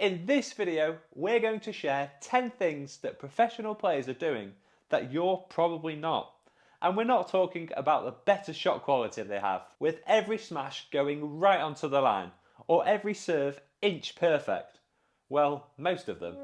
In this video, we're going to share 10 things that professional players are doing that you're probably not. And we're not talking about the better shot quality they have, with every smash going right onto the line, or every serve inch perfect. Well, most of them.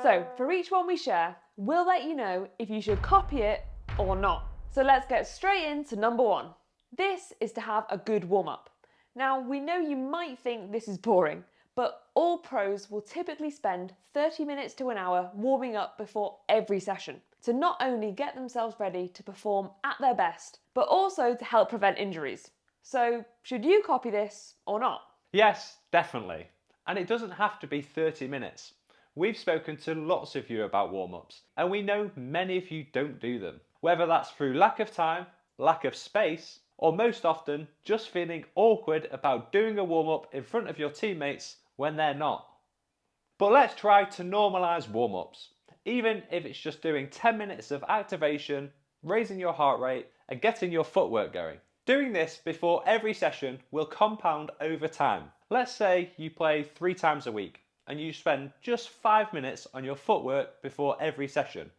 So, for each one we share, we'll let you know if you should copy it or not. So let's get straight into number one. This is to have a good warm-up. Now, we know you might think this is boring, but all pros will typically spend 30 minutes to an hour warming up before every session to not only get themselves ready to perform at their best, but also to help prevent injuries. So, should you copy this or not? Yes, definitely. And it doesn't have to be 30 minutes. We've spoken to lots of you about warm-ups, and we know many of you don't do them. Whether that's through lack of time, lack of space, or most often just feeling awkward about doing a warm-up in front of your teammates when they're not. But let's try to normalise warm-ups, even if it's just doing 10 minutes of activation, raising your heart rate, and getting your footwork going. Doing this before every session will compound over time. Let's say you play 3 times a week and you spend just 5 minutes on your footwork before every session.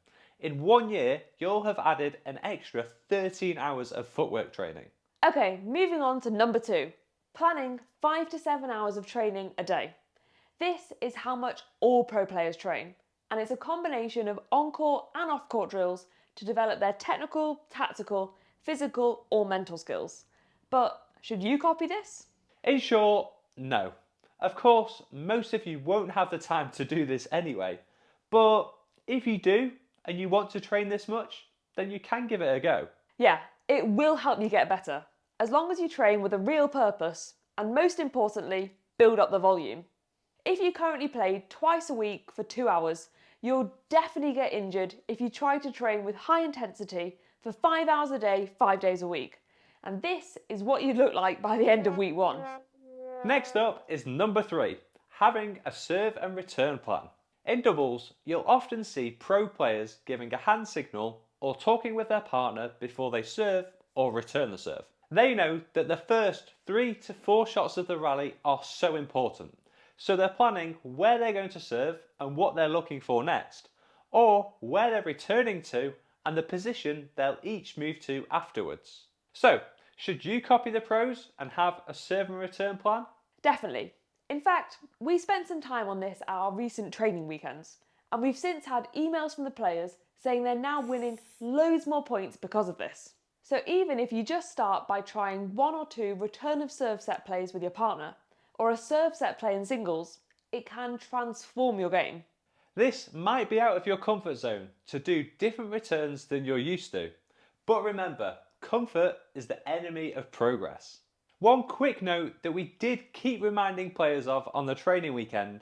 In 1 year, you'll have added an extra 13 hours of footwork training. Okay, moving on to number two. Planning 5 to 7 hours of training a day. This is how much all pro players train, and it's a combination of on-court and off-court drills to develop their technical, tactical, physical or mental skills. But should you copy this? In short, no. Of course, most of you won't have the time to do this anyway, but if you do and you want to train this much, then you can give it a go. Yeah, it will help you get better, as long as you train with a real purpose, and most importantly, build up the volume. If you currently play twice a week for 2 hours, you'll definitely get injured if you try to train with high intensity for 5 hours a day, 5 days a week. And this is what you look like by the end of week one. Next up is number 3, having a serve and return plan. In doubles, you'll often see pro players giving a hand signal or talking with their partner before they serve or return the serve. They know that the first 3 to 4 shots of the rally are so important, so they're planning where they're going to serve and what they're looking for next, or where they're returning to and the position they'll each move to afterwards. So, should you copy the pros and have a serve and return plan? Definitely. In fact, we spent some time on this at our recent training weekends, and we've since had emails from the players saying they're now winning loads more points because of this. So even if you just start by trying 1 or 2 return of serve set plays with your partner, or a serve set play in singles, it can transform your game. This might be out of your comfort zone to do different returns than you're used to, but remember, comfort is the enemy of progress. One quick note that we did keep reminding players of on the training weekend: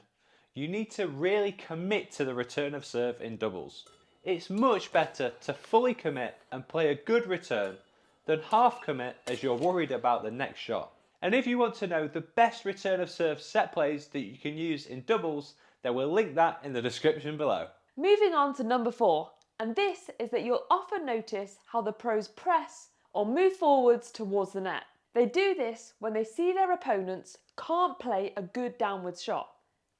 you need to really commit to the return of serve in doubles. It's much better to fully commit and play a good return than half commit as you're worried about the next shot. And if you want to know the best return of serve set plays that you can use in doubles, then we'll link that in the description below. Moving on to number 4, and this is that you'll often notice how the pros press or move forwards towards the net. They do this when they see their opponents can't play a good downwards shot,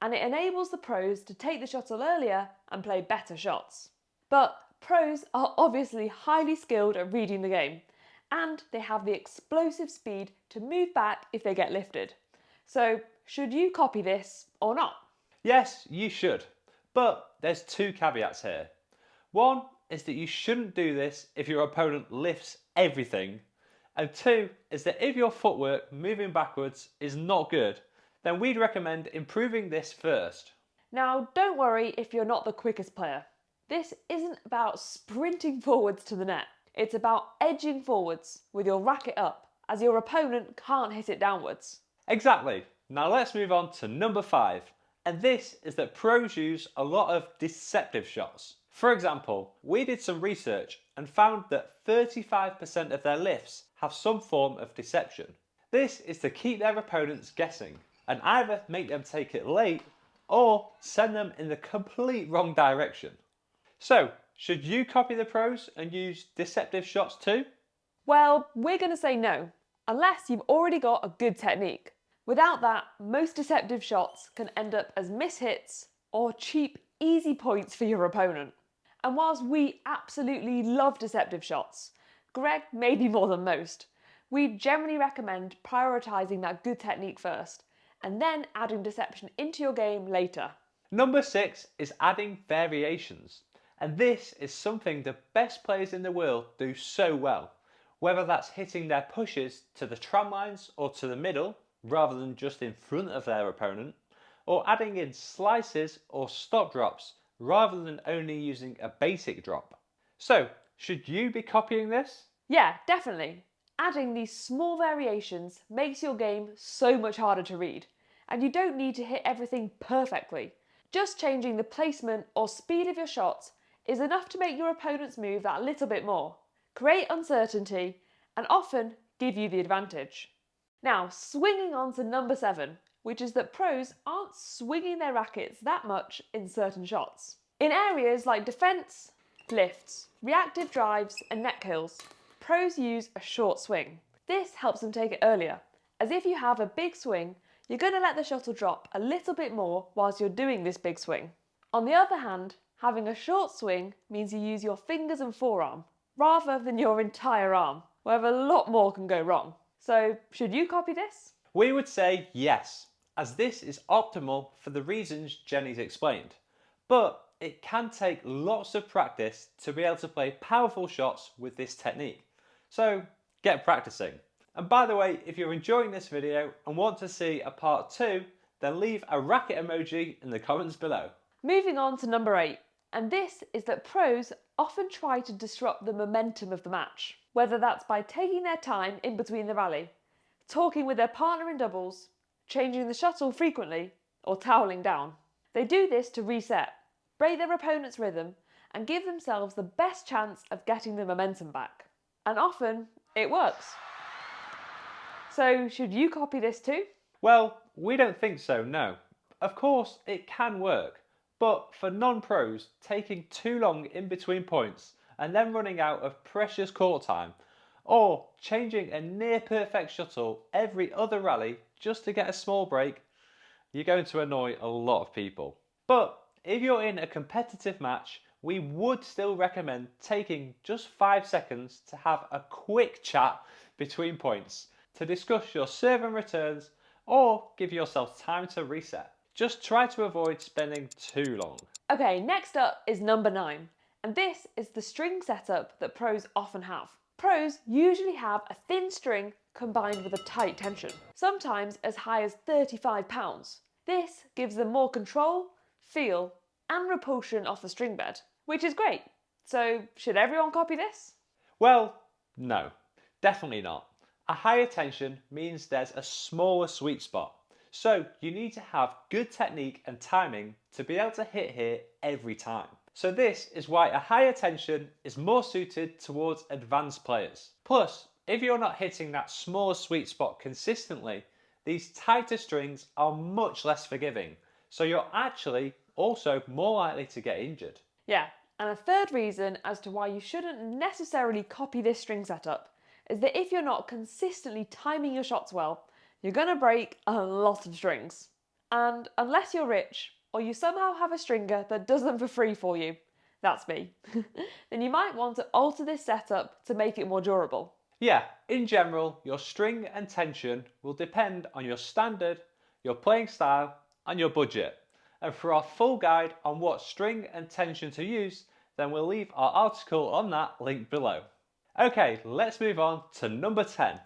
and it enables the pros to take the shuttle earlier and play better shots. But pros are obviously highly skilled at reading the game, and they have the explosive speed to move back if they get lifted. So should you copy this or not? Yes, you should, but there's 2 caveats here. One is that you shouldn't do this if your opponent lifts everything, and 2 is that if your footwork moving backwards is not good, then we'd recommend improving this first. Now, don't worry if you're not the quickest player. This isn't about sprinting forwards to the net. It's about edging forwards with your racket up, as your opponent can't hit it downwards. Exactly. Now let's move on to number 5, and this is that pros use a lot of deceptive shots. For example, we did some research and found that 35% of their lifts have some form of deception. This is to keep their opponents guessing and either make them take it late or send them in the complete wrong direction. So, should you copy the pros and use deceptive shots too? Well, we're going to say no, unless you've already got a good technique. Without that, most deceptive shots can end up as mishits or cheap, easy points for your opponent. And whilst we absolutely love deceptive shots, Greg maybe more than most, we generally recommend prioritising that good technique first and then adding deception into your game later. Number 6 is adding variations. And this is something the best players in the world do so well. Whether that's hitting their pushes to the tram lines or to the middle, rather than just in front of their opponent, or adding in slices or stop drops, rather than only using a basic drop. So, should you be copying this? Yeah, definitely. Adding these small variations makes your game so much harder to read, and you don't need to hit everything perfectly. Just changing the placement or speed of your shots is enough to make your opponent's move that little bit more, create uncertainty, and often give you the advantage. Now, swinging on to number 7, which is that pros aren't swinging their rackets that much in certain shots. In areas like defence, lifts, reactive drives, and net kills, pros use a short swing. This helps them take it earlier, as if you have a big swing, you're going to let the shuttle drop a little bit more whilst you're doing this big swing. On the other hand, having a short swing means you use your fingers and forearm, rather than your entire arm, where a lot more can go wrong. So, should you copy this? We would say yes, as this is optimal for the reasons Jenny's explained. But it can take lots of practice to be able to play powerful shots with this technique. So get practicing. And by the way, if you're enjoying this video and want to see a part 2, then leave a racket emoji in the comments below. Moving on to number 8, and this is that pros often try to disrupt the momentum of the match, whether that's by taking their time in between the rally, talking with their partner in doubles, changing the shuttle frequently, or toweling down. They do this to reset, break their opponent's rhythm, and give themselves the best chance of getting the momentum back. And often, it works. So, should you copy this too? Well, we don't think so, no. Of course, it can work, but for non-pros, taking too long in between points and then running out of precious court time, or changing a near-perfect shuttle every other rally just to get a small break, you're going to annoy a lot of people. But if you're in a competitive match, we would still recommend taking just 5 seconds to have a quick chat between points to discuss your serve and returns or give yourself time to reset. Just try to avoid spending too long. Okay, next up is number 9, and this is the string setup that pros often have. Pros usually have a thin string combined with a tight tension, sometimes as high as 35 pounds. This gives them more control, feel, and repulsion off the string bed, which is great. So, should everyone copy this? Well, no, definitely not. A higher tension means there's a smaller sweet spot. So you need to have good technique and timing to be able to hit here every time. So this is why a higher tension is more suited towards advanced players. Plus, if you're not hitting that smaller sweet spot consistently, these tighter strings are much less forgiving. So you're actually also more likely to get injured. Yeah, and a third reason as to why you shouldn't necessarily copy this string setup is that if you're not consistently timing your shots well, you're going to break a lot of strings. And unless you're rich, or you somehow have a stringer that does them for free for you, that's me, then you might want to alter this setup to make it more durable. Yeah, in general, your string and tension will depend on your standard, your playing style, and your budget. And for our full guide on what string and tension to use, then we'll leave our article on that linked below. Okay, let's move on to number 10.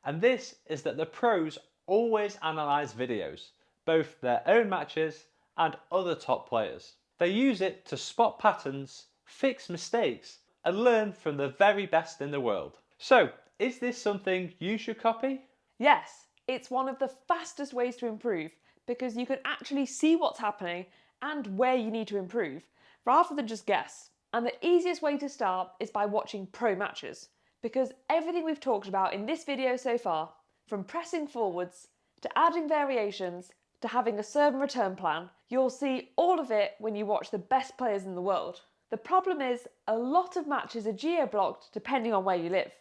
And this is that the pros always analyse videos, both their own matches and other top players. They use it to spot patterns, fix mistakes, and learn from the very best in the world. So, is this something you should copy? Yes, it's one of the fastest ways to improve because you can actually see what's happening and where you need to improve, rather than just guess. And the easiest way to start is by watching pro matches, because everything we've talked about in this video so far, from pressing forwards, to adding variations, to having a serve and return plan, you'll see all of it when you watch the best players in the world. The problem is, a lot of matches are geo-blocked depending on where you live.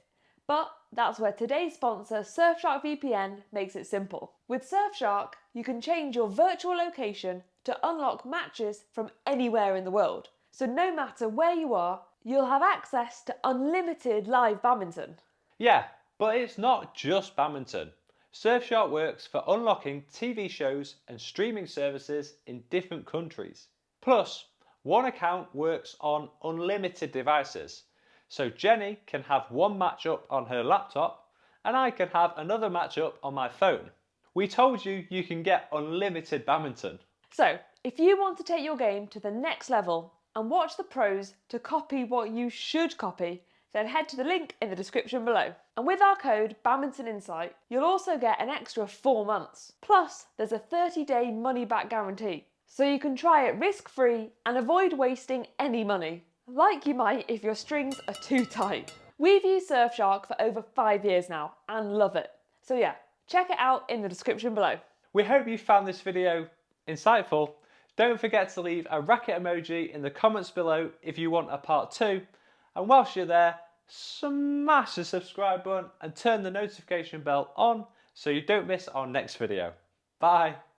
But that's where today's sponsor, Surfshark VPN, makes it simple. With Surfshark, you can change your virtual location to unlock matches from anywhere in the world. So no matter where you are, you'll have access to unlimited live badminton. Yeah, but it's not just badminton. Surfshark works for unlocking TV shows and streaming services in different countries. Plus, one account works on unlimited devices. So Jenny can have one match up on her laptop and I can have another match up on my phone. We told you you can get unlimited badminton. So, if you want to take your game to the next level and watch the pros to copy what you should copy, then head to the link in the description below. And with our code BadmintonInsight, you'll also get an extra 4 months. Plus, there's a 30-day money-back guarantee. So you can try it risk-free and avoid wasting any money, like you might if your strings are too tight. We've used Surfshark for over 5 years now and love it. So yeah, check it out in the description below. We hope you found this video insightful. Don't forget to leave a racket emoji in the comments below if you want a part 2. And whilst you're there, smash the subscribe button and turn the notification bell on so you don't miss our next video. Bye.